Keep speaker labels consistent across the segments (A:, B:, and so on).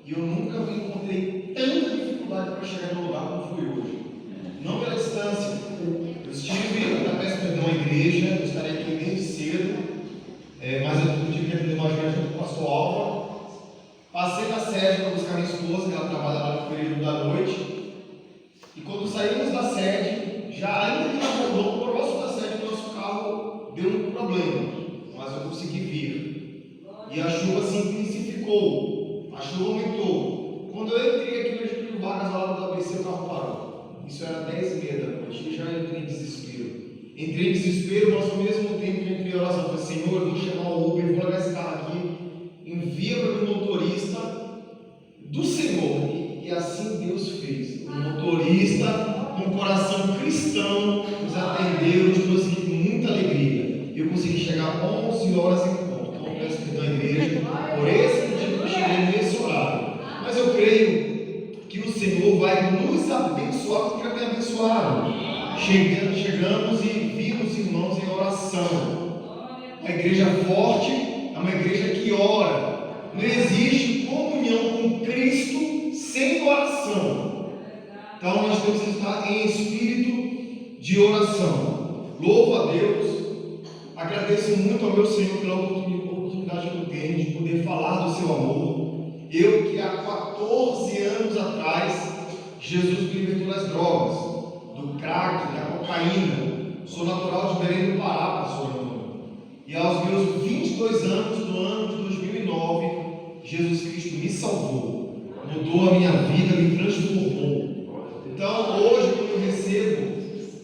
A: E eu nunca me encontrei tanta dificuldade para chegar no lugar como fui hoje. Não pela distância. Eu estive, através de uma igreja, eu estarei aqui desde cedo, mas eu tive que atender uma viagem junto com o pastor Alva. Passei na sede para buscar minha esposa, que ela trabalha lá no período da noite. E quando saímos da sede, já ainda que nós voltamos próximo da sede, o nosso carro deu um problema, mas eu consegui vir. E a chuva se intensificou, a chuva aumentou. Quando eu entrei aqui no Getúlio Vargas, ao lado do ABC, o carro parou. Isso era 10h30 da noite, e já entrei em desespero. Entrei em desespero, mas ao mesmo tempo que entrei em oração, eu falei: Senhor, eu vou chamar o Uber, vou levar esse carro aqui, envia para o motorista do Senhor. E assim Deus fez. O motorista, com um coração cristão, nos atendeu, nos trouxe muita alegria. Eu consegui chegar 11 horas em ponto. Então peço perdão à igreja por esse motivo que eu cheguei nesse horário. Mas eu creio que o Senhor vai nos abençoar, porque me abençoaram. Chegamos e vimos irmãos em oração. A igreja forte é uma igreja que ora. Não existe comunhão com Cristo sem oração. Então nós temos que estar em espírito de oração. Louvo a Deus. Agradeço muito ao meu Senhor pela oportunidade que eu tenho de poder falar do seu amor. Eu que há 14 anos atrás, Jesus me libertou das drogas, do crack, da cocaína. Sou natural de Belém do Pará, pastor Antônio. E aos meus 22 anos, no ano de 2009, Jesus Cristo me salvou, mudou a minha vida, me transformou. Então hoje, quando eu recebo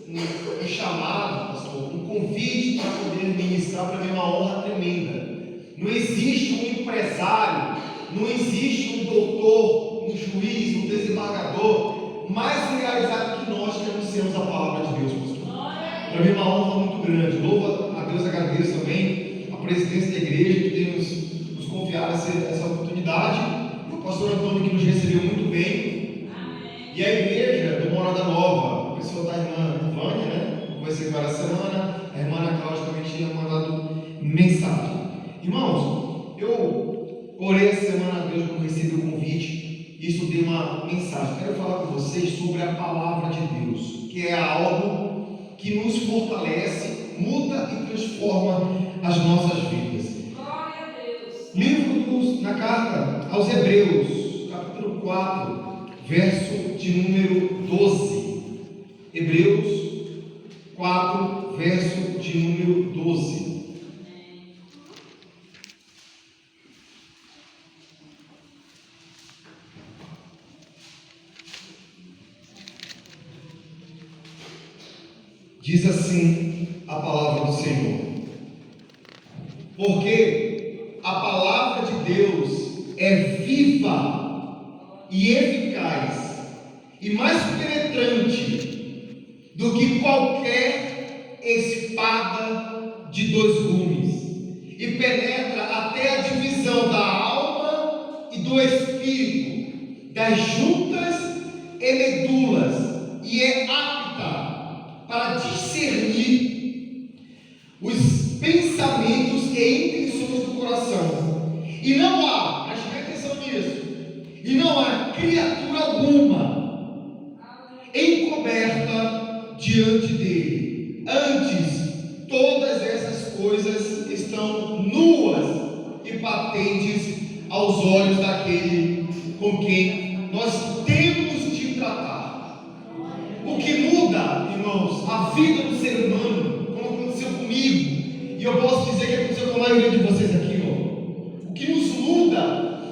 A: um chamado, pastor, um convite para poder ministrar, para mim é uma honra tremenda. Não existe um empresário, não existe um doutor, um juiz, um desembargador mais realizado que nós que anunciamos a palavra de Deus, pastor. Para mim é uma honra muito grande. Louvo a Deus, agradeço também a presidência da igreja que tem nos confiado essa oportunidade, e o pastor Antônio que nos recebeu muito bem. E a igreja do Morada Nova, a pessoa da irmã Vânia, né? Conversei com ela essa semana, a irmã Ana Cláudia também tinha mandado mensagem. Irmãos, eu orei essa semana a Deus quando recebi o convite e estudei uma mensagem. Quero falar com vocês sobre a palavra de Deus, que é algo que nos fortalece, muda e transforma as nossas vidas.
B: Glória a Deus.
A: Livro na carta aos Hebreus, capítulo 4, verso de número 12. Hebreus 4, verso de número 12. Diz assim a palavra do Senhor: porque a palavra de Deus é viva e eficaz e mais penetrante do que qualquer espada de 2 gumes, e penetra até a divisão da alma e do espírito, das juntas e medulas, e é apta para discernir os pensamentos e intenções do coração. E não há, preste atenção nisso, e não há criatura alguma encoberta diante dele. Antes, todas essas coisas estão nuas e patentes aos olhos daquele com quem nós temos de tratar. O que muda, irmãos, a vida do ser humano, como aconteceu comigo, e eu posso dizer que aconteceu com a maioria de vocês aqui, ó. O que nos muda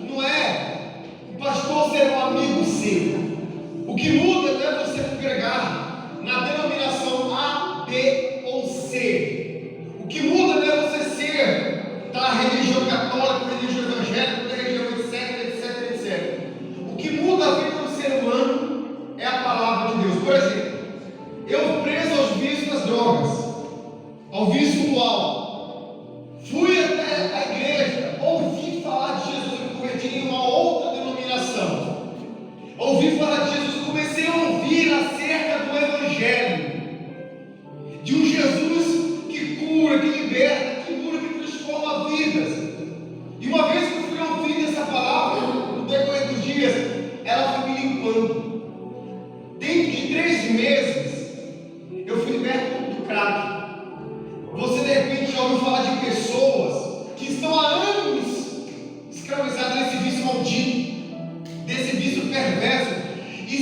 A: não é o pastor ser um amigo seu. O que muda não é você congregar na denominação A, B ou C. O que muda não é você ser da religião católica, religião evangélica, religião etc. O que muda a vida do ser humano é a palavra de Deus. Por exemplo, eu preso aos vícios das drogas, ao vício do álcool, fui até a igreja, ouvi falar de Jesus, me converti em uma outra denominação, ouvi falar de Jesus, comecei a ouvir acerca do Evangelho, de um Jesus que cura, que liberta, que cura, que transforma vidas. E uma vez que eu fui ouvindo essa palavra, no decorrer dos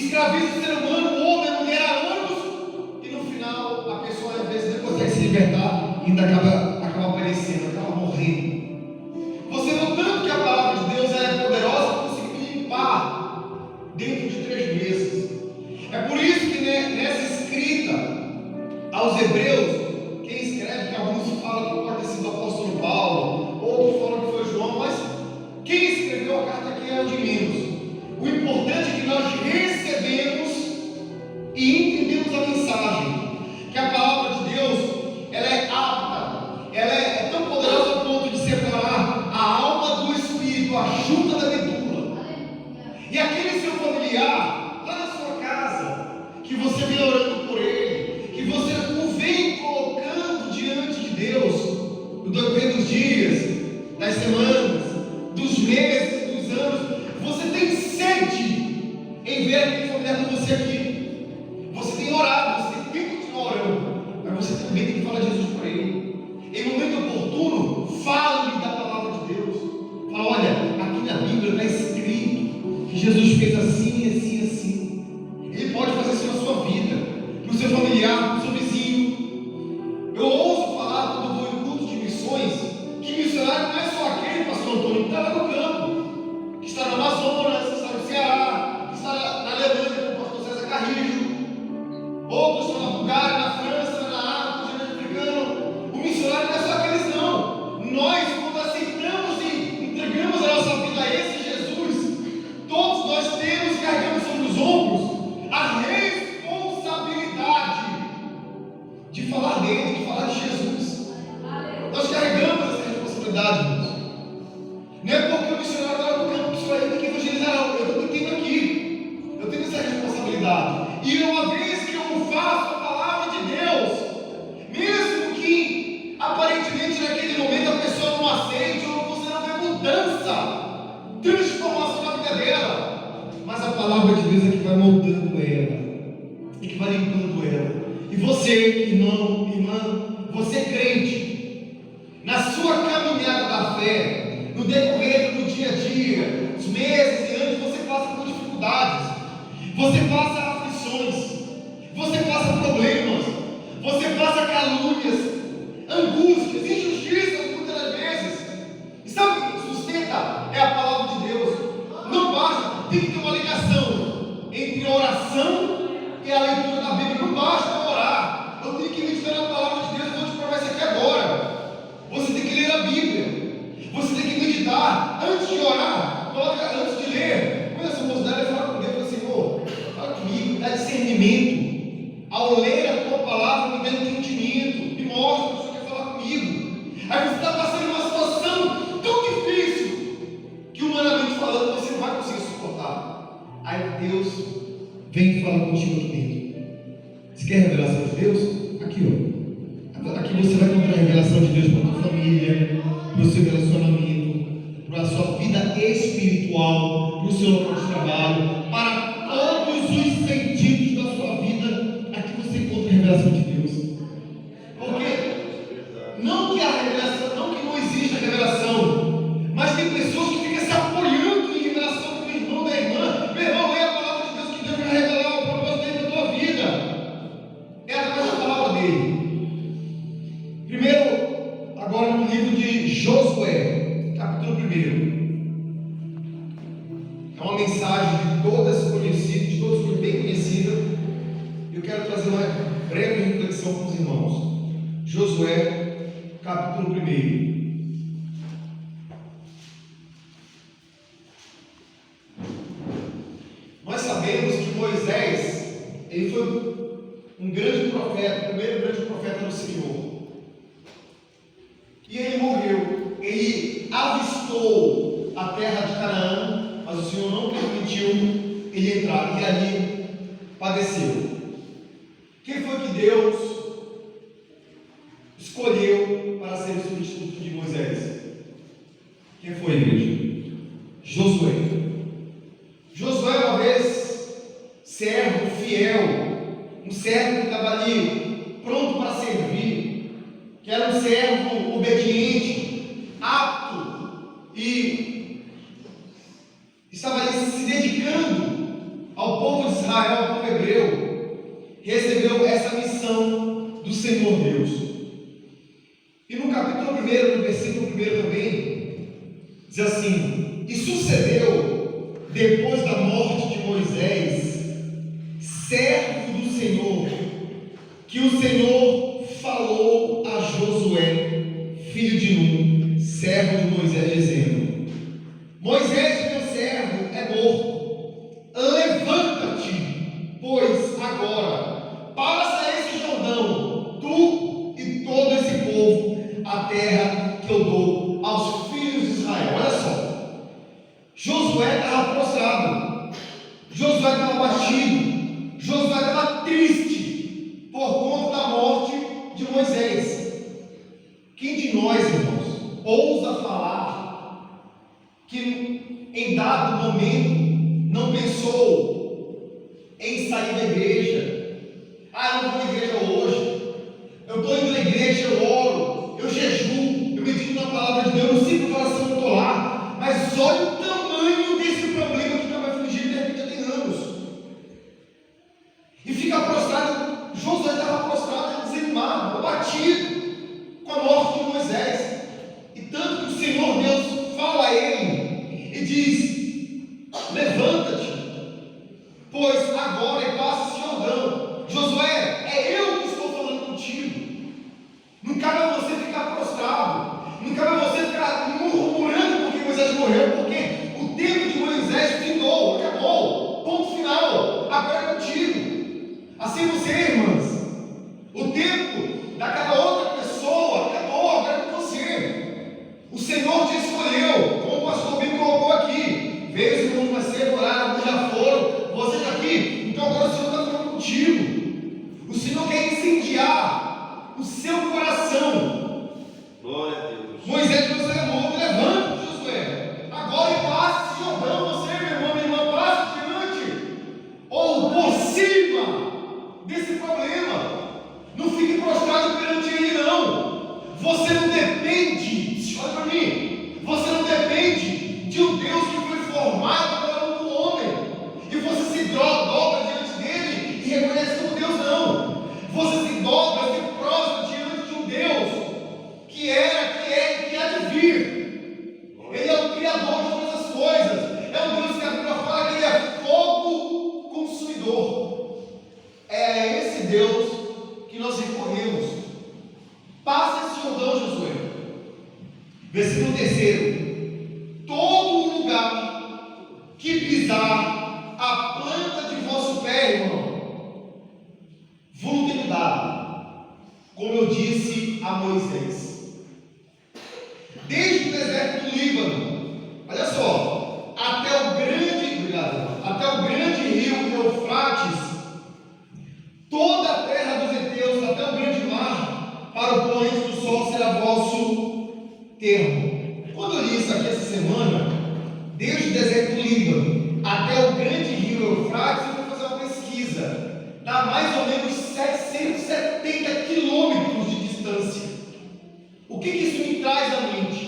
A: escraviza o ser humano, o homem, a mulher há anos, e no final a pessoa às vezes não consegue se libertar e ainda acaba aparecendo, acaba morrendo. Você vê o tanto que a palavra de Deus é poderosa para conseguir limpar dentro de 3 meses. É por isso que nessa escrita aos Hebreus, quem escreve, que alguns falam que pode ter sido o apóstolo Paulo, outros falam que foi João, mas quem escreveu a carta aqui é o de menos. O importante é que nós recebemos e entendemos a mensagem, que a palavra de Deus, ela é apta, ela é tão poderosa ao ponto de separar a alma do espírito, a junta da medula. E aquele seu familiar, lá na sua casa, que você vem orando por ele, que você o vem colocando diante de Deus, no decorrer dos dias, das semanas, dos meses, dos anos, você tem sede em ver aquele familiar com você aqui. Você tem orado, você tem que continuar orando, mas você também tem que falar de Jesus para ele. Em momento oportuno, fale da palavra de Deus. Fala, olha, aqui na Bíblia está escrito que Jesus fez assim, assim, assim. Ele pode fazer isso na sua vida, para o seu familiar, para o seu vizinho. Eu ouço falar, quando eu vou em culto de missões, que missionário não é só aquele pastor Antônio que está lá no campo, que está no Amazonas, que está no Ceará, que está na Alemanha com o pastor César Carrijo, outros estão na Bulgária, na França, na África, no continente africano. O missionário não é só aqueles, não. Nós, quando aceitamos e entregamos a nossa vida a esse Jesus, todos nós temos, carregamos sobre os ombros a responsabilidade de falar dele, de falar de Jesus. Nós carregamos essa responsabilidade, irmãos. Não é porque o missionário está no campo que só ele tem que evangelizar, não. Eu também tenho aqui. Eu tenho essa responsabilidade. E uma vez que eu faço a palavra de Deus, mesmo que aparentemente naquele momento a pessoa não aceite, ou você não vê mudança, transformação na vida dela, mas a palavra de Deus é que vai moldando ela, e que vai limpando ela. E você, irmão, irmã, você crente, na sua caminhada da fé, no decorrer do dia a dia, os meses e anos, você passa por dificuldades, você passa aflições, você passa problemas, você passa calúnias, angústias, injustiças muitas das vezes. E sabe o que sustenta? É a palavra de Deus. Não basta, tem que ter uma ligação entre a oração e a leitura da Bíblia. Não basta orar, eu tenho que meditar na palavra de Deus. Eu vou te provar isso aqui agora. Você tem que ler a Bíblia, você tem que meditar antes de orar. Coloca antes de ler. Quando essa mocidade vai falar com Deus, fala, Senhor, fala comigo, dá discernimento. Ao ler a tua palavra, me dá entendimento, me mostra o que o Senhor quer falar comigo. Aí você está passando uma situação tão difícil que, humanamente falando, você não vai conseguir suportar. Aí Deus vem falar contigo aqui dentro. Você quer a revelação de Deus? Aqui, ó. Aqui você vai encontrar a revelação de Deus para a tua família, para o seu relacionamento, para a sua vida espiritual, para o seu local de trabalho, para todos os sentidos da sua vida. Aqui você encontra a revelação de Deus. Porque não que a revelação, não que não exista revelação, mas tem pessoas que ficam se apoiando em revelação do irmão, da irmã. Meu irmão, lê a palavra de Deus, que Deus vai revelar o propósito dele na tua vida. É através da palavra dele. Primeiro, agora no livro de Josué, capítulo 1. É uma mensagem de todas conhecidas, de todos bem conhecida. Eu quero trazer uma breve reflexão com os irmãos. Josué, capítulo 1. Nós sabemos que Moisés, ele foi um grande profeta, o primeiro grande profeta do Senhor. E ele morreu. Ele avistou a terra de Canaã, mas o Senhor não permitiu ele entrar, e ali padeceu. Quem foi que Deus escolheu para ser o substituto de Moisés? Quem foi, igreja? Josué. Josué, uma vez, servo fiel, um servo que estava ali pronto para servir, que era um servo obediente, apto, e estava ali se dedicando ao povo de Israel, ao povo hebreu, recebeu essa missão do Senhor Deus. E no capítulo 1, no versículo 1 também, diz assim: e sucedeu, depois da morte de Moisés, servo do Senhor, que o Senhor falou a Josué, filho de Nun, servo de Moisés, dizendo: Moisés, meu servo, é morto. Levanta-te, pois, agora, passa esse Jordão, tu e todo esse povo, a terra que eu dou aos filhos de Israel. Olha só, Josué estava prostrado, Josué estava batido, Josué estava triste por conta da morte de Moisés. Quem de nós, irmãos, ousa falar que em dado momento não pensou em sair da igreja? Ah, eu não vou à igreja hoje, eu estou indo na igreja, eu oro, eu jejuo, eu medito na palavra de Deus, eu sinto o coração, eu estou lá, mas olha o tamanho desse problema que está me afligindo, de repente já tem anos, e fica prostrado. Josué estava prostrado, desanimado, abatido com a morte de Moisés, e tanto que o Senhor Deus fala a ele e diz: levanta-te, pois agora passa esse Jordão. Josué, é eu que estou falando contigo. Não cabe você ficar prostrado, não cabe você ficar murmurando porque Moisés morreu, porque o tempo de Moisés findou, acabou, ponto final, agora é contigo. Assim você, irmãs, o tempo daquela outra pessoa acabou, agora é com você. O Senhor te escolheu, como o pastor Bim colocou aqui. Veio os irmãos mais cedo, alguns já foram, você está aqui, então agora o Senhor está falando contigo. O Senhor quer incendiar o seu coração. Glória a Deus. Moisés, você é morto, levanta, Josué. Agora passe esse Jordão, você, meu irmão, minha irmã, passe diante, ou por cima desse problema. Não fique prostrado perante ele, não. Você não depende, olha para mim, você não depende de um Deus que foi formado para um homem, e você se dobra diante dele e reconhece como Deus, não. Você se dobra, se prostra diante de um Deus que era, que é e que há de vir. Ele é o Criador de todas as coisas, é um Deus que a Bíblia fala que ele é fogo consumidor. É a esse Deus que nós recorremos. Passa esse Jordão, Josué. Versículo 3: todo lugar que pisar a planta de vosso pé, irmão, vos tenho dado, como eu disse a Moisés, desde o deserto do Líbano, olha só, até o grande rio Eufrates, toda a terra dos heteus, até o grande mar, para o poente do sol será vosso termo. Quando eu li isso aqui essa semana, desde o deserto do Líbano até o grande rio Eufrates, eu fui fazer uma pesquisa, dá mais ou menos 770 quilômetros de distância. O que isso me traz à mente?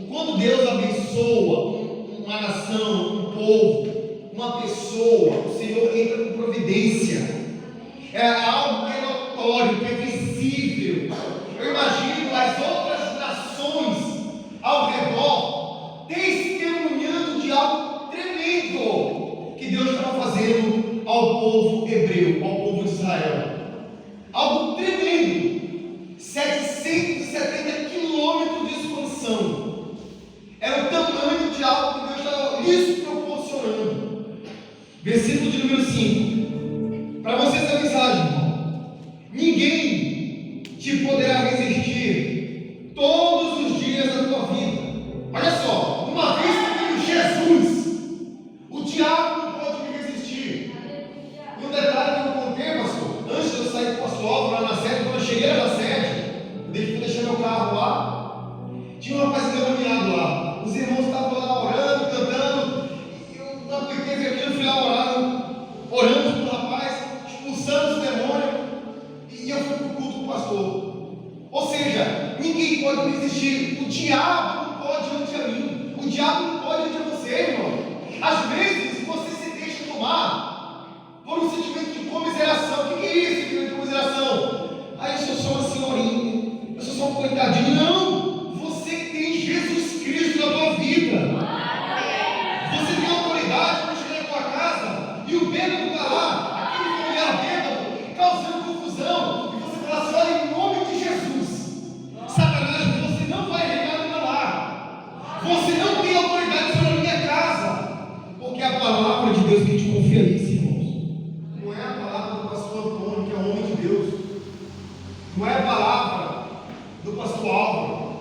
A: Quando Deus abençoa uma nação, um povo, uma pessoa, o Senhor entra com providência. É algo que é notório, que é visível. Eu imagino as outras nações ao redor testemunhando de algo tremendo que Deus estava fazendo ao povo hebreu, ao povo de Israel. Algo tremendo. 770 quilômetros de expansão. Era o tamanho de algo que Deus estava lhes proporcionando. Versículo de número 5. Para você essa mensagem, irmão: ninguém te poderá resistir todos os dias da tua vida. Olha só, uma vez que eu tenho Jesus, o diabo não pode me resistir. E um detalhe que eu contei, pastor, antes de eu sair com o pastor Álvaro lá na sede, quando eu cheguei na sede, eu deixei meu carro lá, tinha um rapaz endemoniado lá. Os irmãos estavam lá orando, cantando, e eu não aguentei aquilo, fui lá orando pelo rapaz, expulsando os demônios, e eu fui para o culto do pastor. Ou seja, ninguém pode me resistir. O diabo não pode diante a mim, o diabo não pode diante a você, irmão. Às vezes você se deixa tomar Deus que a gente confia nisso, irmãos. Não é a palavra do pastor Antônio, que é homem de Deus. Não é a palavra do pastor Álvaro.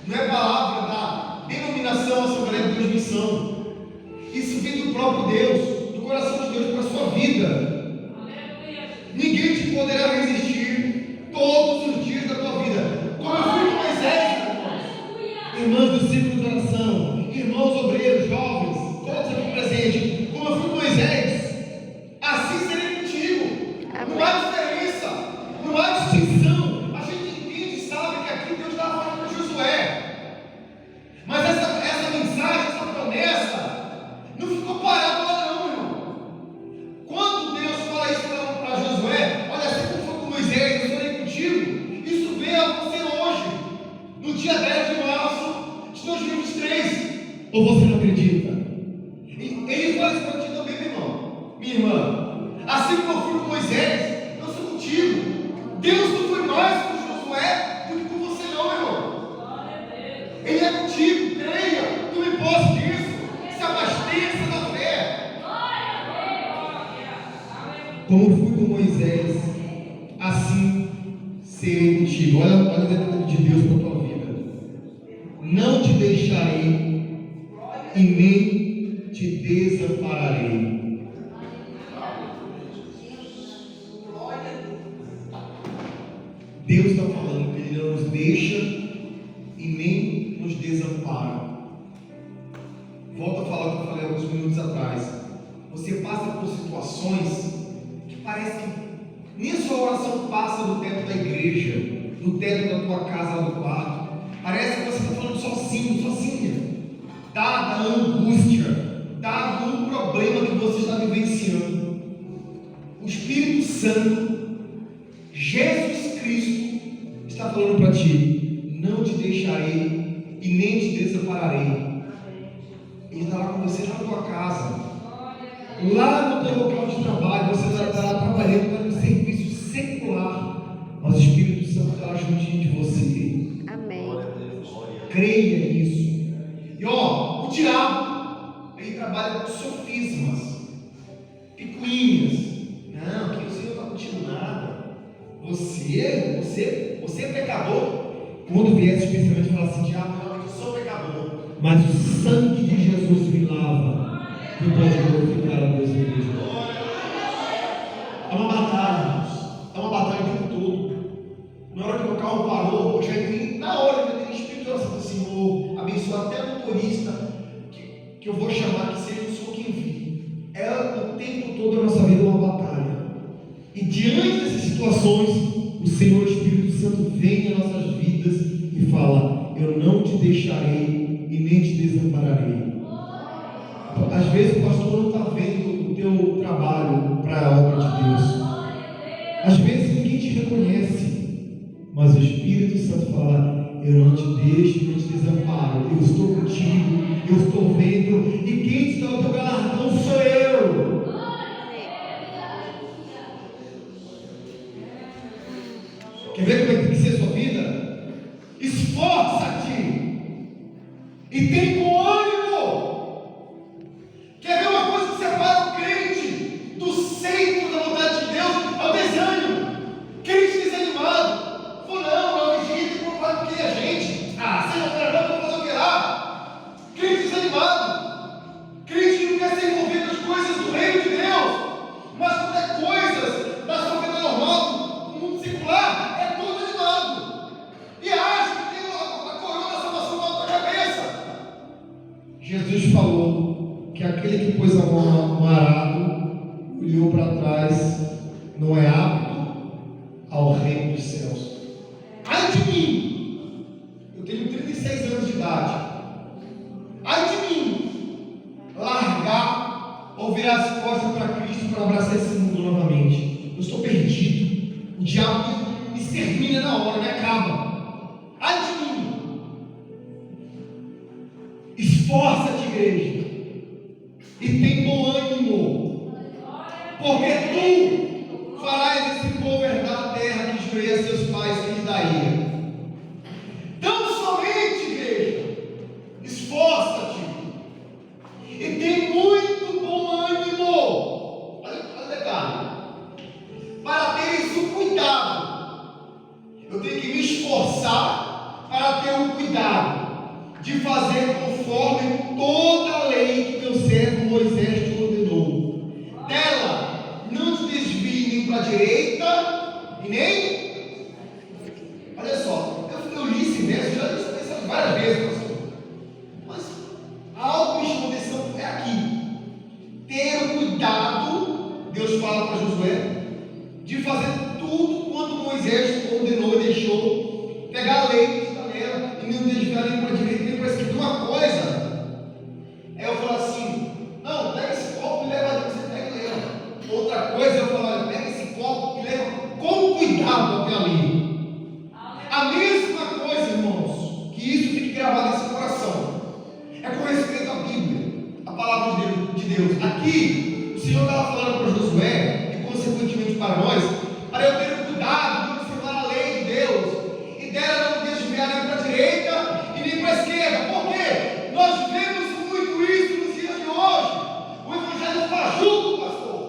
A: Não é a palavra da denominação Assembleia de Deus Missão. Isso vem do próprio Deus, do coração de Deus para a sua vida. Ninguém te poderá resistir todos os dias da tua vida. Como eu fui com Moisés, irmãos do círculo de oração, irmãos obreiros, jovens, todos aqui presentes. Como eu fui com Moisés, assim serei contigo. Não há diferença, não há distinção. A gente entende e sabe que aqui Deus estava falando com Josué. Mas essa mensagem, essa promessa, não ficou parada lá não, irmão. Quando Deus fala isso para Josué, olha, assim como foi com Moisés, eu serei contigo, isso veio a você hoje, no dia 10 de março de 2023. Ou você não acredita? Ele fala isso para ti também, meu irmão, minha irmã. Assim como eu fui com Moisés, eu sou contigo. Deus não foi mais com Josué do que com você não, meu irmão. Ele é contigo, creia, tome posse disso, se abasteça da fé. Como eu fui com Moisés, assim serei contigo. Olha o detalhe de Deus para a tua vida. Não te deixarei e nem te desampararei. Deus está falando que Ele não nos deixa e nem nos desampara. Volto a falar o que eu falei alguns minutos atrás. Você passa por situações que parece que nem a sua oração passa do teto da igreja, do teto da tua casa, lá do quarto. Parece que você está falando sozinho, sozinha. Dada a angústia, dado um problema que você está vivenciando, o Espírito Santo, Jesus Cristo, está falando para ti: não te deixarei e nem te desampararei. Ele está lá com você, lá na tua casa, lá no teu local de trabalho. Você estará trabalhando no serviço secular, mas o Espírito Santo estará juntinho de você.
B: Amém.
A: Creia nisso. E ó, o diabo, ele trabalha com sofismas, picuinhas. Não, que o Senhor não está contigo nada. Você é pecador. Quando vier esse pensamento, fala assim: diabo, realmente eu sou pecador, mas o sangue de Jesus me lava. Tu pode glorificar a Deus em Cristo. É uma batalha, irmãos. É uma batalha o tempo todo. Na hora que o carro parou, na hora que eu tenho Espírito de oração do Senhor, abençoa até o motorista que eu vou chamar, que seja o Senhor quem envie. É o tempo todo a nossa vida uma batalha. E diante dessas situações, o Senhor, o Espírito Santo, vem em nossas vidas e fala: eu não te deixarei e nem te desampararei. Às vezes o pastor não está vendo o teu trabalho para a obra de Deus. Às vezes ninguém te reconhece, mas o Espírito Santo fala: eu não te deixo, não te desamparo, eu estou contigo, eu estou vendo, e quem te dá o teu galardão sou eu. Quer ver como é que tem que ser a sua vida? Esforça-te e tem bom ânimo. Quer ver uma coisa que separa o crente do centro da vontade de Deus? É o desânimo. Crente desanimado. Não, eu vigio, tem que preocupar com quem é gente. Você não quer não, vou fazer o que lá? Crente desanimado. Crente que não quer ser envolvido nas coisas do reino de Deus. Mas quando é coisas da sua vida normal, no mundo secular, é todo animado. E acha que tem a coroa da salvação na tua cabeça. Jesus falou que aquele que pôs a mão no arado, olhou para trás, não é apto ao reino dos céus. Ai de mim, eu tenho 36 anos de idade. Ai de mim, largar ou virar as costas para Cristo para abraçar esse mundo novamente. Eu estou perdido. O diabo me extermina na hora, me acaba. Ai de mim. Esforça-te, igreja, e tem bom ânimo, porque tu farás esse povo herdar a terra que jurei a seus pais que lhe daria. Então somente, igreja, esforça-te e tem muito bom ânimo. lei estalela e não desviar nem para a direita nem para a esquerda. Uma coisa é eu falar assim: não, pega esse copo e leva ali, você pega e leva. Outra coisa é eu falar: pega esse copo e leva com cuidado até ali. A mesma coisa, irmãos, que isso fique gravado nesse coração, é com respeito à Bíblia, a palavra de Deus. Aqui, o Senhor estava falando para Josué e consequentemente para nós, para eu ter cuidado de observar a lei de Deus e dela não desviar nem para a direita e nem para a esquerda. Por quê? Nós vivemos muito isso nos dias de hoje. O evangelho fajuto, pastor.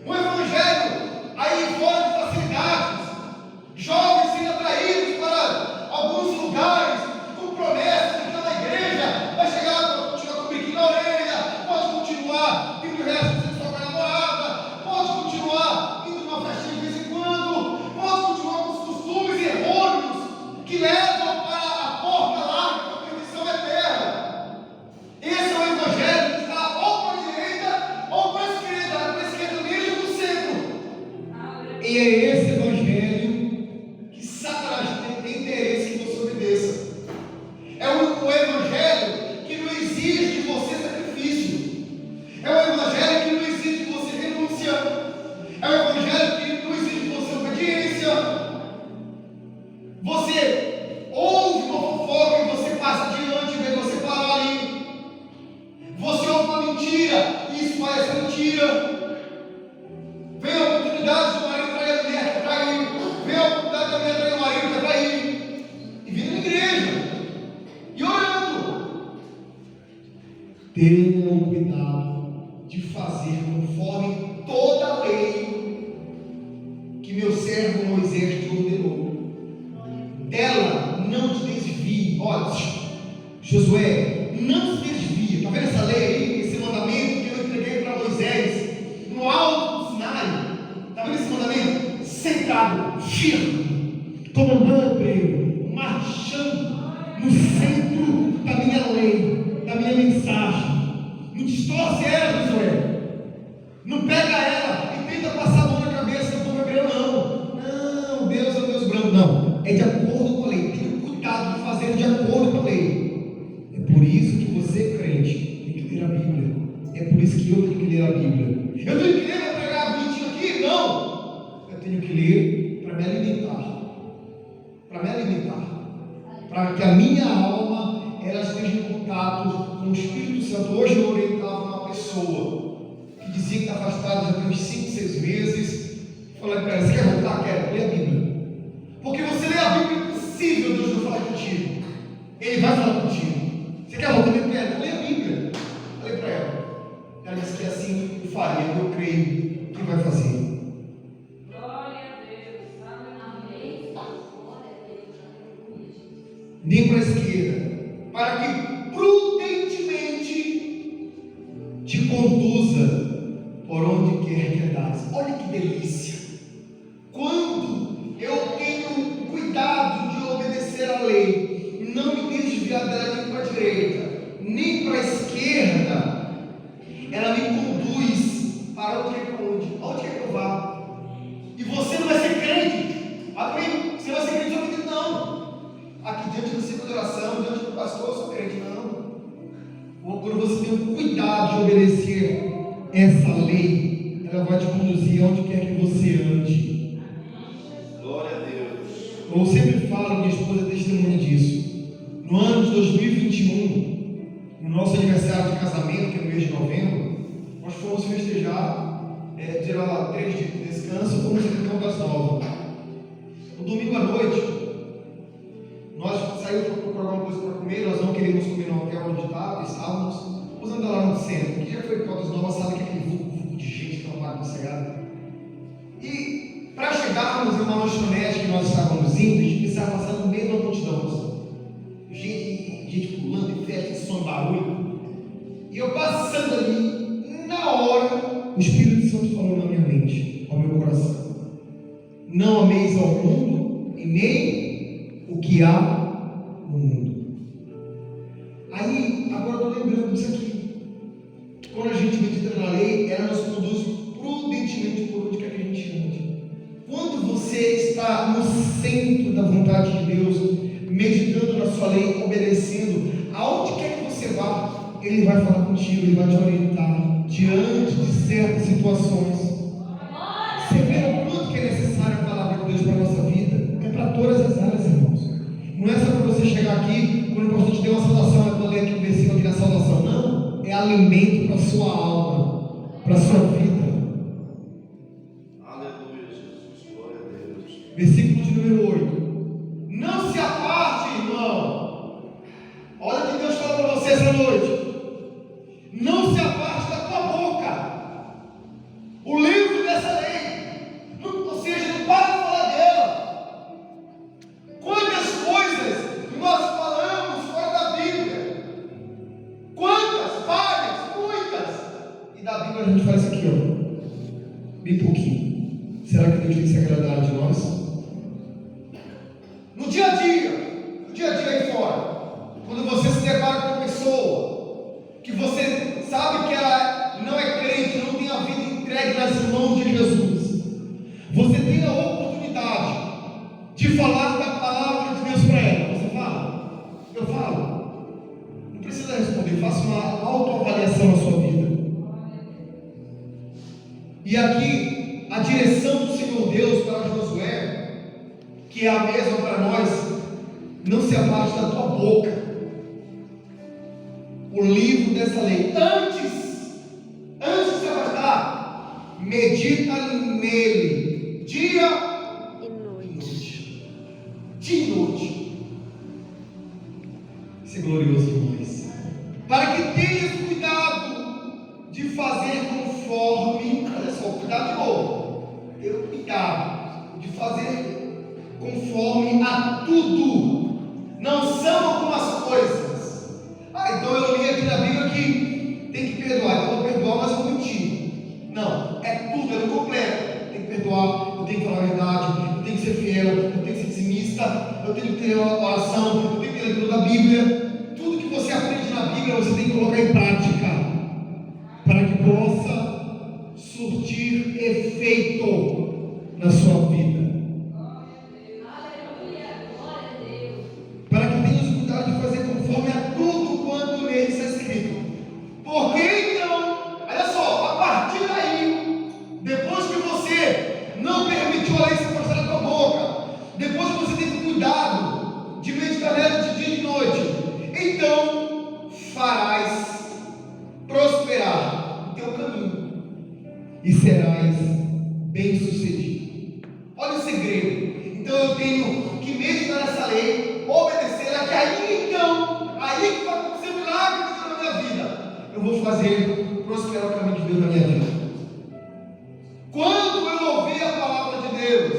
A: O evangelho aí fora de facilidades. Jovens sendo atraídos para alguns lugares com promessas de que na igreja vai chegar lá, pode continuar com o biquinho na orelha, pode continuar indo resto sexual com a namorada, pode continuar indo numa festinha de vez em quando, pode continuar com os costumes errôneos que levam para a porta larga para a perdição eterna. Esse é o evangelho que está ou para a direita ou para a esquerda mesmo no centro. E é esse evangelho que Satanás tem interesse que você obedeça. É o evangelho que não exige de você sacrifício. É o evangelho que não exige de você renúncia. É o evangelho que não exige de você obediência. Você ouve uma fofoca e você passa adiante, em vez de você parar ali. Você ouve uma mentira e isso parece mentira. Vem a oportunidade de o marido trair a mulher que traiu. Vem a oportunidade da mulher trair o marido que traiu. E vindo na igreja. E orando. Tenham cuidado de fazer conforme toda a lei que meu servo Moisés te ordenou. Dela não te desvie. Olha, Josué, não se desvie. Está vendo essa lei aí? Esse mandamento que eu entreguei para Moisés no alto do Sinai. Está vendo esse mandamento? Sentado, firme, como um bom obreiro, marchando no centro da minha lei, da minha mensagem. Não distorce ela, Josué. Não pega ela e tenta passar a mão na cabeça do povo hebreu, não. Não, Deus é o Deus branco, não. É de acordo com a lei. Tenha cuidado de fazer de acordo com a lei. É por isso que você, crente, tem que ler a Bíblia. É por isso que eu tenho que ler a Bíblia. Eu tenho que ler para pregar bonitinho aqui? Não. Eu tenho que ler para me alimentar. Para me alimentar. Para que a minha alma ela esteja em contato com o Espírito Santo. Hoje eu orientava uma pessoa que dizia que está afastada já tem uns 5, 6 meses. Falei para ela: você quer voltar? Quero. Lê a Bíblia. Porque você lê a Bíblia, é impossível Deus não falar contigo. Ele vai falar contigo. Você quer voltar? Eu quero. Lê a Bíblia. Falei para ela. Ela disse que assim eu faria. Eu creio que vai fazer. Nem para a esquerda, para que prudentemente te conduza por onde quer que andares. Olha que delícia! Quando eu tenho cuidado de obedecer a lei, não me desviar dela nem para a direita, nem para a esquerda, ela me conduz para onde quer que eu vá. E você não vai ser crente. Amém? Você vai ser crente só que não. Aqui diante do ciclo de oração, diante do pastor, eu sou crente, não. Quando você tem o cuidado de obedecer essa lei, ela vai te conduzir aonde quer que você ande. Glória a Deus. Eu sempre falo, minha esposa é testemunha disso. No ano de 2021, no nosso aniversário de casamento, que é no mês de novembro, nós fomos festejar, tirar lá 3 dias de descanso, fomos em Caldas Novas. No domingo à noite, nós saímos para procurar alguma coisa para comer. Nós não queríamos comer no hotel onde estávamos. Vamos andar lá no centro. Quem já foi para Caldas Novas sabe que é aquele vulco de gente que não vai cegada. E para chegarmos em uma lanchonete que nós estávamos indo, a gente precisava passar no meio da multidão. Gente pulando, e festa, e som, barulho. E eu passando ali, na hora, o Espírito Santo falou na minha mente, ao meu coração: não ameis ao mundo e nem o que há no mundo. Aí, agora eu estou lembrando disso aqui. Quando a gente medita na lei, ela nos conduz prudentemente por onde quer que a gente ande. Quando você está no centro da vontade de Deus, meditando na sua lei, obedecendo, aonde quer que você vá, Ele vai falar contigo, Ele vai te orientar diante de certas situações. Você vê o quanto que é necessária a palavra de Deus para a nossa vida? É para todas as áreas, irmãos. Não é só para você chegar aqui, quando o pastor te deu uma saudação, eu vou ler aqui o versículo aqui na saudação. Não, é alimento para a sua alma, para a sua vida.
B: Aleluia, Jesus, glória a Deus.
A: Versículo de número 8. Não se aparte, irmão. Olha o que Deus fala para você essa noite. Não se aparte da tua boca o livro dessa lei. Ou seja, não para de falar dela. Quantas coisas nós falamos fora da Bíblia? Quantas? Várias, muitas. E da Bíblia a gente faz isso aqui, ó. Bem pouquinho. Será que Deus tem que se agradar de nós? No dia a dia aí fora, quando você se depara com uma pessoa que você sabe que ela não é crente, não tem a vida entregue nas mãos de Jesus, você tem a oportunidade de falar da palavra de Deus para ela. Você fala? Eu falo. Não precisa responder, faça uma autoavaliação na sua vida. E aqui, a direção do Senhor Deus para Josué, que é a mesma para nós: não se aparte da tua boca o livro dessa lei. Antes de se afastar, medita nele dia e noite. Dia e noite. Isso é glorioso demais. Para que tenhas cuidado de fazer conforme. Olha só, cuidado de novo. Ter cuidado de fazer conforme a tudo. Não são algumas coisas. Então eu li aqui na Bíblia que tem que perdoar. Eu vou perdoar, mas vou mentir. Não, é tudo, é no completo. Tem que perdoar, eu tenho que falar a verdade, eu tenho que ser fiel, eu tenho que ser dizimista, eu tenho que ter uma oração, eu tenho que ter leitura da Bíblia. Tudo que você aprende na Bíblia, você tem que colocar em prática, para que possa surtir efeito na sua vida. Para que tenhas cuidado de fazer conforme a tudo quanto nele está escrito. Porque então, olha só, a partir daí, depois que você não permitiu a lei se afastar da tua boca, depois que você teve cuidado de meditar nela de dia e de noite, então farás prosperar o teu caminho e serás bem sucedido. Olha o segredo. Então eu tenho que meditar nessa lei, obedecer a que aí que vai acontecer um milagre de Deus na minha vida. Eu vou fazer prosperar o caminho de Deus na minha vida. Quando eu ouvi a palavra de Deus,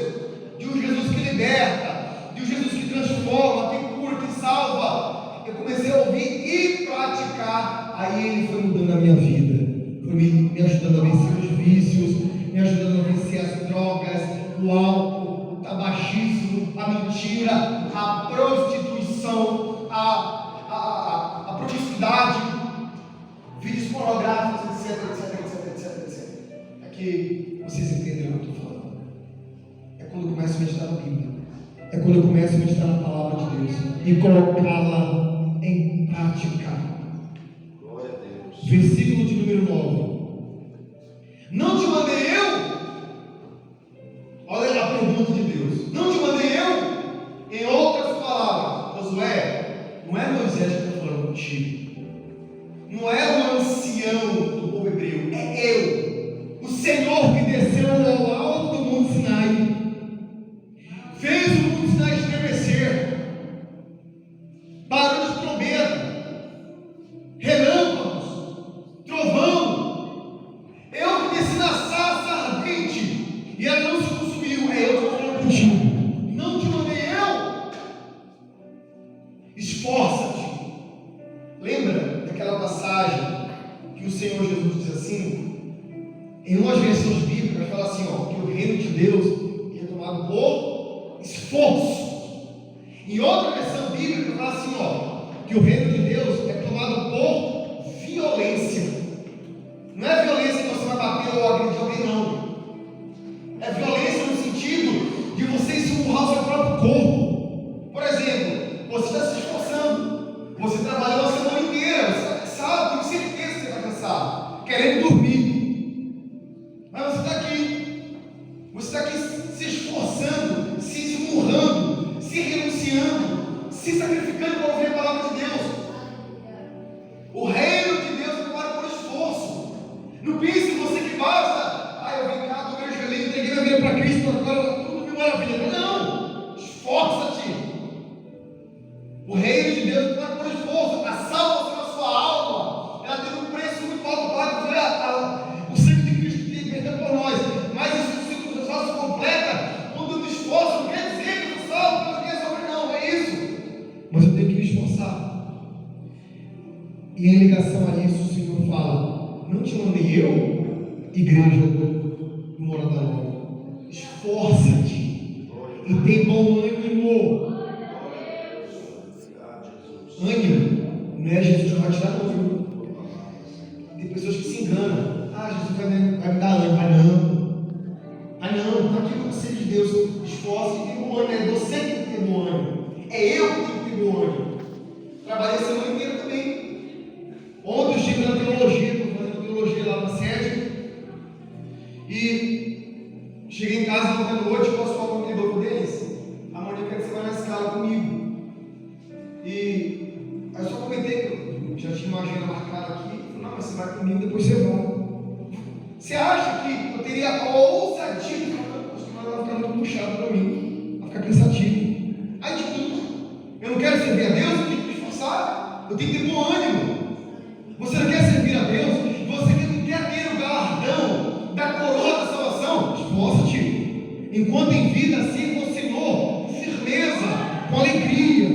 A: de um Jesus que liberta, de um Jesus que transforma, que cura, que salva, eu comecei a ouvir e praticar. Aí Ele foi mudando a minha vida, foi me ajudando a vencer os vícios, me ajudando a vencer as drogas, o álcool, o tabagismo, a mentira, a prostituição, a promiscuidade, vídeos pornográficos, etc. É que vocês entenderam o que eu estou falando. É quando eu começo a meditar na Bíblia, é quando eu começo a meditar na palavra de Deus e colocá-la em prática.
B: Glória a Deus.
A: Versículo de número 9. Não te mandei eu? Olha a pergunta de Deus. Não te mandei eu? Em outras palavras, Josué, não é Moisés que está falando contigo, não é o ancião do povo hebreu, é eu, o Senhor que desceu ao alto do Monte Sinai, fez o Monte Sinai estremecer, barulho de trombeta, relâmpagos, trovão. Eu que desci na sarça ardente e ela não se consumiu. É eu que estou falando contigo. Não te mandei eu? Esforça-te. Lembra daquela passagem que o Senhor Jesus diz assim? Em umas versões bíblicas fala assim, ó, que o reino de Deus é tomado por esforço. Em outra versão bíblica fala assim, ó, que o reino de Deus é tomado por violência. Não é violência que você vai bater ou agredir alguém, não. É violência no sentido dormir. Mas você está aqui. Você está aqui se esforçando, se esmurrando, se renunciando, se sacrificando para ouvir a palavra de Deus. O reino de Deus não para por esforço. Não pense você que basta. Eu vim cá do meu joelho, entreguei minha vida para Cristo, agora tudo me maravilha. Não! Esforça-te. O reino de Deus não para por esforço. A salvação da sua alma, ela tem um preço muito alto pago. O sangue de Cristo que liberta por nós. Mas isso só se completa quando eu me esforço. Não quer dizer que eu sou salvo, que eu quero salvar, não, é isso. Mas eu tenho que me esforçar. E em ligação a isso, o Senhor fala: não te mandei eu, igreja do Morada Nova. Esforça-te e tem bom ânimo. Ânimo não é Jesus que vai te dar, não, viu? Tem pessoas que se enganam. Jesus vai me dar ânimo. Não, está aqui com o Conselho de Deus. Esforça e tem bom ânimo. É você que tem que ter bom ânimo. É eu que tenho que ter bom ânimo. Trabalhei a semana inteira também. Ontem eu estive na teologia, estou fazendo teologia lá na sede. E cheguei em casa ontem à noite, posso falar com o lidou com Denis? Amanhã eu quero que você vá na escala comigo. E aí eu só comentei que eu já tinha uma agenda marcada aqui. Falei: não, mas você vai comigo, depois você vai. Você acha que eu teria a ousadia de falar? Vai ficar muito puxado para mim, vai ficar cansativo. Aí tipo, eu não quero servir a Deus, eu tenho que me esforçar, eu tenho que ter bom ânimo. Você não quer servir a Deus? Você não quer ter o galardão da coroa da salvação? Esforça-te. Enquanto em vida, sirva ao Senhor com firmeza, com alegria,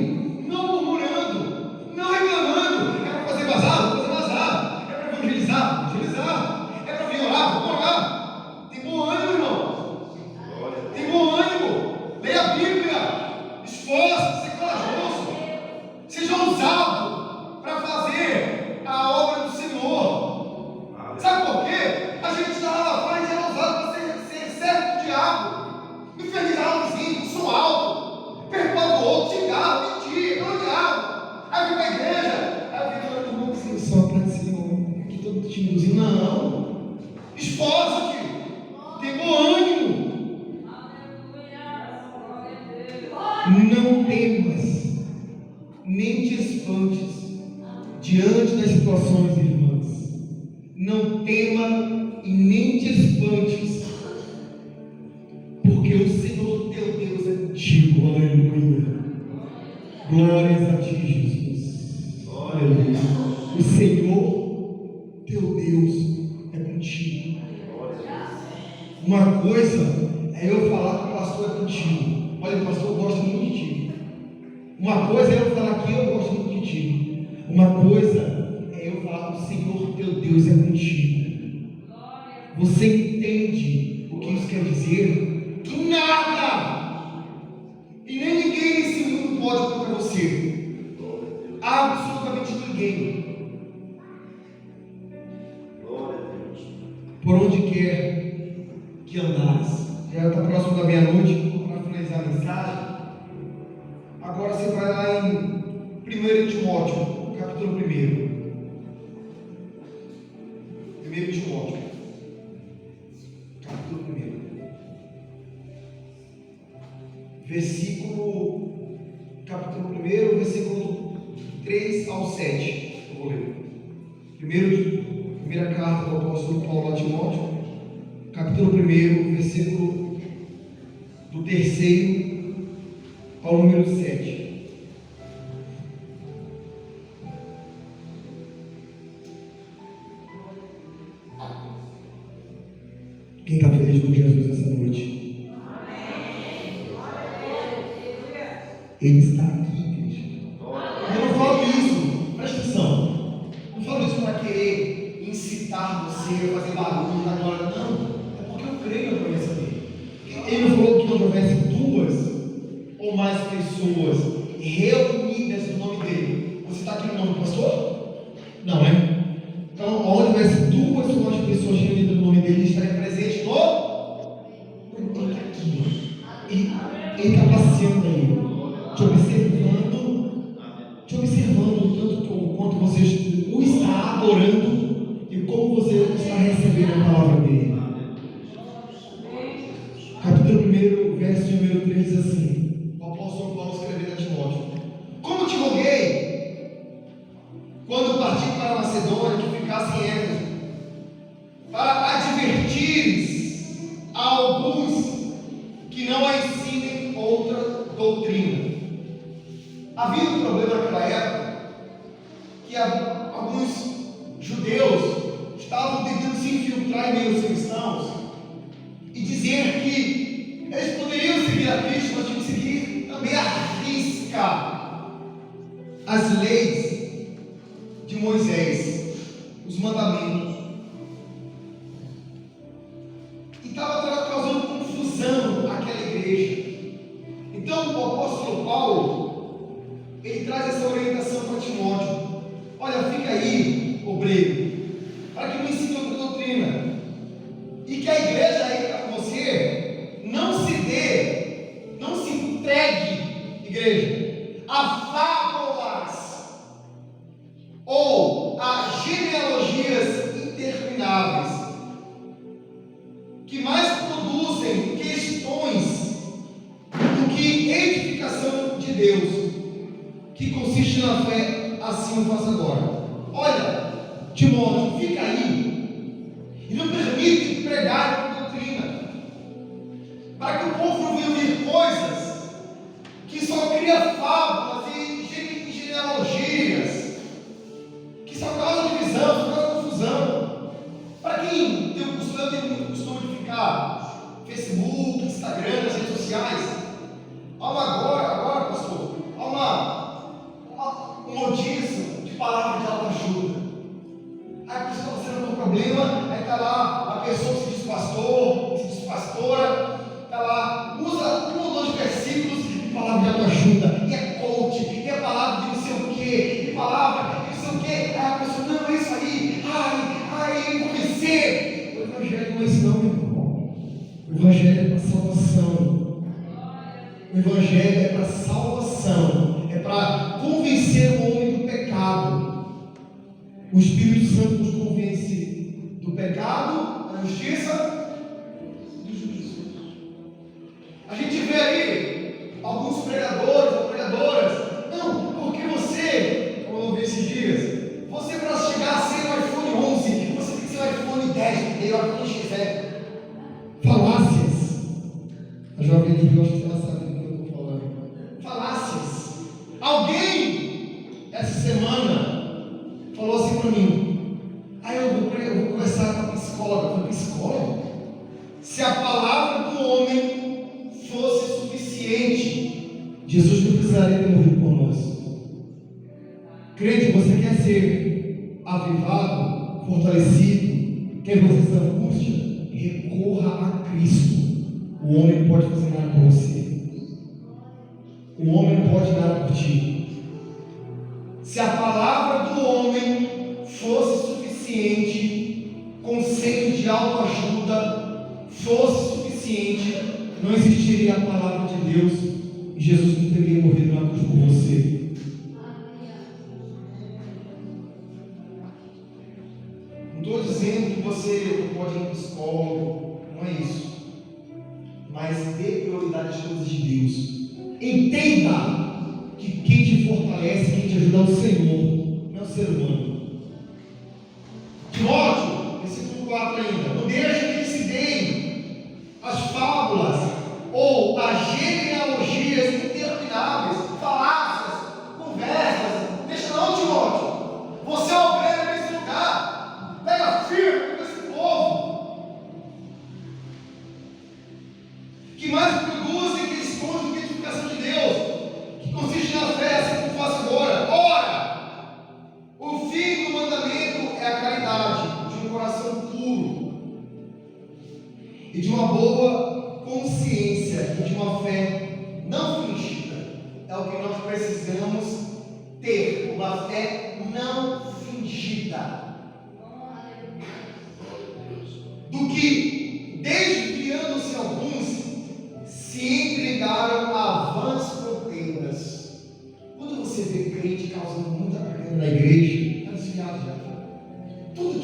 A: não murmurando, não reclamando. É para fazer vazar? Vou fazer vazar. É para evangelizar? Evangelizar. É para vir orar? Vou orar. Tem bom ânimo, irmão. Tem bom ânimo. Leia a Bíblia. Esforça-se, seja corajoso. Seja ousado para fazer a obra do Senhor. Sabe por quê? A gente está lá fora e é ousado para ser servo do diabo. Infernizar o vizinho, som alto, perturbar o outro, xingar, mentir, caluniar. Aí vem para a igreja, aí vem para o mundo assim, só para Senhor, aqui todo timozinho. Não. Esforça-te. Tem bom ânimo. Não temas, nem te espantes diante das situações, irmãs. Não tema e nem te espantes, porque o Senhor teu Deus é contigo. Aleluia. Glórias a ti, Jesus. Aleluia. O Senhor teu Deus é contigo. Uma coisa é eu falar que o pastor é contigo. Olha, pastor, eu gosto muito de ti. Uma coisa é eu falar que eu gosto muito de ti. Uma coisa é eu falar que o Senhor teu Deus é contigo. Você entende o que isso quer dizer? Que nada e nem ninguém nesse mundo pode contra você. Absolutamente ninguém. Por onde quer que andares. Já está próximo da meia-noite. Para finalizar a mensagem. Agora você vai lá em 1 Timóteo, capítulo 1. 1 Timóteo, capítulo 1. Capítulo 1, versículo 3 ao 7. Eu vou ler. Primeira carta do apóstolo Paulo a Timóteo, capítulo 1, versículo do 3 ao número 7. Quem está feliz com Jesus essa noite? Ele está aqui, igreja. Eu não falo isso, presta atenção. Não falo isso para querer incitar você a fazer barulho agora, não. É porque eu creio na promessa dele. Ele não falou que onde houvesse duas ou mais pessoas reunidas no nome dele. Você está aqui no nome do pastor? Não, né? Então, onde houvesse duas ou mais pessoas reunidas no nome dele, ele estaria presente no. Ele está aqui. Ele está passeando aí, te observando tanto quanto você o está adorando e como você está recebendo diz a alguns que não a ensinem outra doutrina. Havia um problema naquela época que alguns judeus estavam tentando se infiltrar em meio aos cristãos e dizer que eles poderiam seguir a Cristo, mas tinham que seguir também à risca as leis de Moisés, os mandamentos. E estava causando confusão àquela igreja. Então o apóstolo Paulo, ele traz essa orientação para Timóteo: olha, fica aí, obreiro, para que não ensine outra doutrina, e que a igreja aí para você não se entregue, igreja, a fábulas ou a genealogias intermináveis, que mais produzem questões do que edificação de Deus, que consiste na fé. Assim eu faço agora. Olha, Timóteo, fica aí e não permite pregar doutrina, para que o povo não venha ouvir coisas que só cria fábulas e genealogias, que só causam divisão, só causam confusão. Para quem tem o costume de ficar Facebook, Instagram, nas redes sociais, há uma agora, pastor, há um modismo de palavra de autoajuda. Aí a pessoa está passando por um problema, aí está lá a pessoa que se diz pastor, se diz pastora, está lá, usa um ou dois versículos de palavra de autoajuda, e é coach, e é palavra de não sei o que, e palavra de não sei o que. Aí a pessoa, não, é isso aí, eu vou vencer. O evangelho não é isso não, meu irmão. O evangelho é para salvação. O evangelho é para salvação, é para convencer o homem do pecado. O Espírito Santo nos convence do pecado, da justiça e do juízo. A gente vê aí alguns pregadores ou pregadoras, não, porque você, como eu ouvi esses dias, você para chegar a ser o iPhone 11, você tem que ser o iPhone 10, e o iPhone XE. Falácias. A jovem de Deus, acho que ela sabe do que eu estou falando. Falácias. Alguém, essa semana, falou assim para mim: eu vou conversar com a psicóloga. Eu falei: psicóloga? Se a palavra do homem fosse suficiente, Jesus não precisaria ter morrido por nós. Crente, você quer ser avivado, fortalecido, quer vencer essa angústia? Recorra a Cristo. O homem não pode fazer nada por você. O homem não pode nada por ti. Se a palavra do homem fosse suficiente, conceito de autoajuda fosse suficiente, não existiria a palavra de Deus e Jesus não teria morrido na cruz por você. Não estou dizendo que você não pode ir no psicólogo, não é isso. Mas dê prioridade às coisas de Deus. Entenda que quem te fortalece, quem te ajuda é o Senhor, não é o ser humano. Timóteo, versículo 4 ainda: não deixe que se deem as fábulas ou as genealogias intermináveis, falácias, conversas. Deixa não, Timóteo. Você é obreiro nesse lugar. Pega firme com esse povo que mais produzem questões do que edificação de Deus, que consiste na fé, assim como faço agora. Ora, o fim do mandamento é a caridade, de um coração puro e de uma boa consciência e de uma fé não fingida. É o que nós precisamos ter, uma fé não fingida, do que, desviando-se alguns, se entregaram a vãs contendas. Quando você vê crente causando muita contenda na igreja, está desviado já. Tudo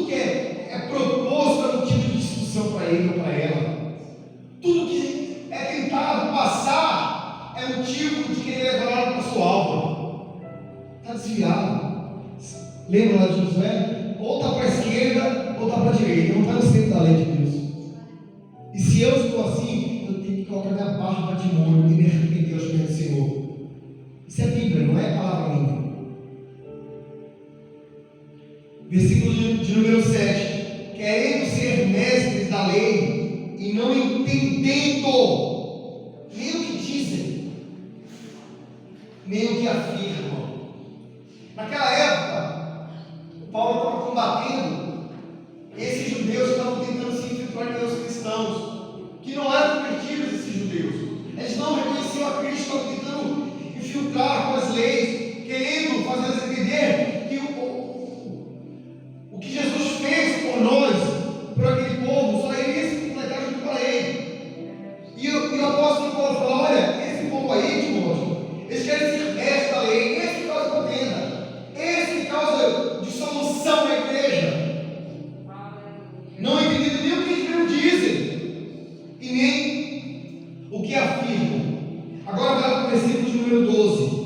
A: que é proposto é motivo de discussão para ele ou para ela. Tudo que é tentado passar é motivo de querer levar para a sua alma. Está desviado. Lembra lá de Josué? Ou está para a esquerda ou está para a direita. Não está no centro da lei de Deus. E se eu estou assim, eu tenho que colocar minha barba de molho e me arrepender aos pés do Senhor. Isso é Bíblia, não é palavra minha. Versículo de número 7. Querendo ser mestres da lei e não entendendo nem o que dizem, nem o que afirmam. Naquela época, Paulo estava combatendo esses judeus que estavam tentando se infiltrar em os cristãos, que não eram convertidos, esses judeus. Eles não reconheciam a Cristo, estavam tentando infiltrar com as leis, querendo fazê-los entender que o que Jesus fez por nós, por aquele povo, só iria se completar junto com ele. E o apóstolo Paulo falou: olha, esse povo aí, Timóteo, eles querem ser mestres da lei, esse que causa contenda, esse que causa dissolução na igreja, não entendendo nem o que eles mesmos dizem, e nem o que afirmam. Agora vai para o versículo de número 12.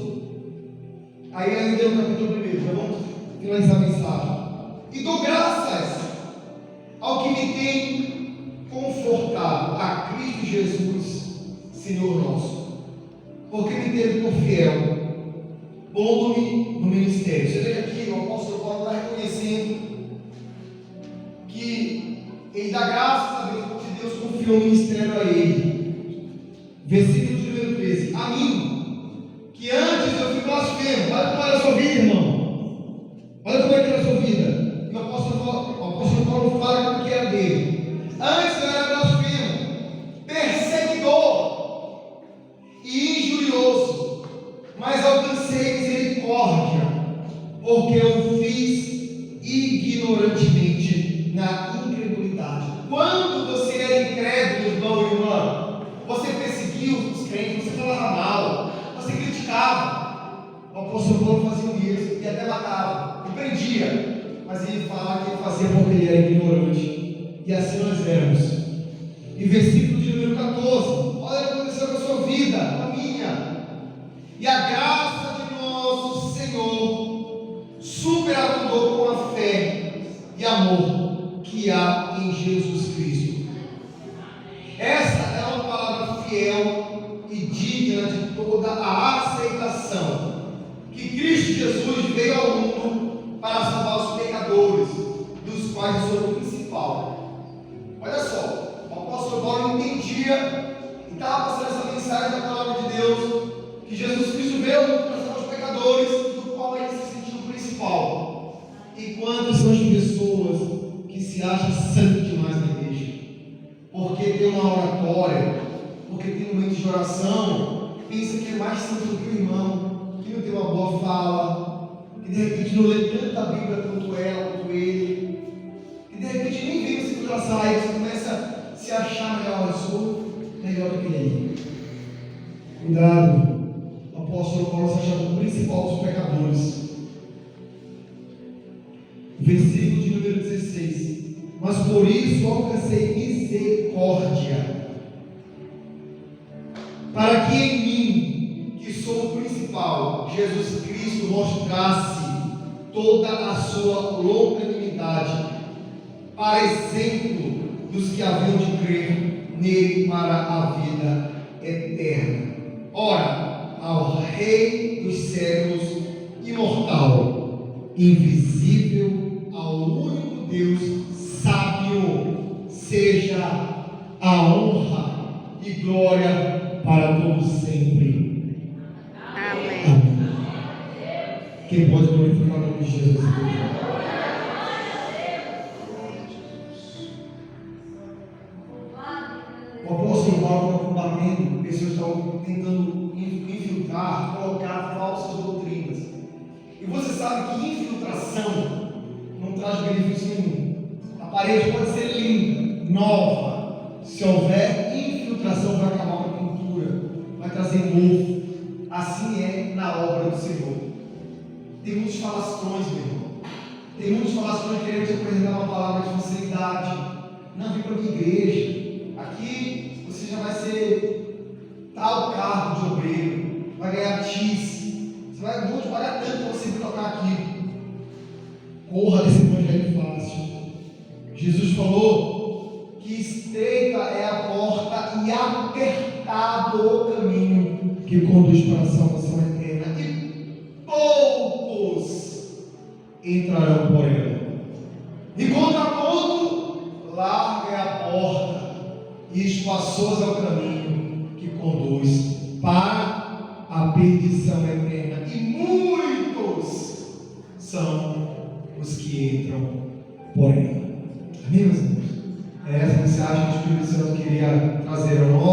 A: Aí ainda é o capítulo 1, já vamos finalizar a mensagem. E dou graças ao que me tem confortado, a Cristo Jesus, Senhor nosso, porque me teve por fiel, pondo-me no ministério. Você vê que aqui o apóstolo Paulo está reconhecendo que ele dá graças a Deus porque Deus confiou o ministério a ele. Versículo de número 13. A mim, que antes eu fui blasfemo. Olha como era a sua vida, irmão. Olha como é que era a sua vida. E o apóstolo Paulo fala que era dele. Antes eu era blasfemo, perseguidor e injurioso, mas alcancei misericórdia, porque eu fiz ignorantemente na incredulidade. Quando você era incrédulo, irmão e irmã, você perseguiu os crentes, você falava mal, você criticava. O apóstolo Paulo fazia isso e até matava, e prendia. Mas ele falava que ele fazia porque ele era ignorante. E assim nós éramos. E versículo de número 14. Olha o que aconteceu com a sua vida, com a minha. E a graça de nosso Senhor superabundou com a fé e amor que há em Jesus Cristo. Essa é uma palavra fiel e digna de toda a aceitação. Que Cristo Jesus veio ao mundo para salvar os pecadores, dos quais eu sou o principal. Olha só, o apóstolo Paulo entendia e estava passando essa mensagem da palavra de Deus, que Jesus Cristo veio ao mundo para salvar os pecadores, do qual ele se sentiu o principal. E quantas são as pessoas que se acham santas demais na igreja, porque tem uma oratória, porque tem um momento de oração, pensa que é mais santo do que o irmão, que não tem uma boa fala, que de repente não lê tanto a Bíblia quanto ela, quanto ele, que de repente nem vê esse coração, aí você começa a se achar melhor, eu sou melhor do que ele. Cuidado, o apóstolo Paulo se achava o principal dos pecadores. Versículo de número 16. Mas por isso alcancei misericórdia, para que em mim, que sou o principal, Jesus Cristo mostrasse toda a sua longanimidade, para exemplo dos que haviam de crer nele para a vida eterna. Ora, ao Rei dos séculos, imortal, invisível, ao único Deus sábio, seja a honra e glória para todos sempre.
C: Amém.
A: Amém. Quem pode glorificar o nome de Jesus? O apóstolo Paulo estava combatendo, pessoas estavam tentando infiltrar, colocar falsas doutrinas. E você sabe que infiltração não traz benefício nenhum. A parede pode ser linda, nova. Se houver infiltração, vai acabar com a pintura, vai trazer mofo. Assim é na obra do Senhor. Tem muitos falastrões, meu irmão. Tem muitos falastrões querendo te apresentar uma palavra de facilidade. Não, vem para a minha igreja. Aqui você já vai ser tal cargo de obreiro, vai ganhar X. Você vai muito pagar tanto para você tocar aqui. Corra desse evangelho fácil. Jesus falou que estreita é a porta e apertado o caminho que conduz para a salvação eterna, e poucos entrarão por ela. Em contraponto, larga é a porta e espaçoso é o caminho que conduz para a perdição eterna, e muitos são os que entram por ela. Amém, meus irmãos? É essa mensagem que o Espírito Santo queria trazer a nós.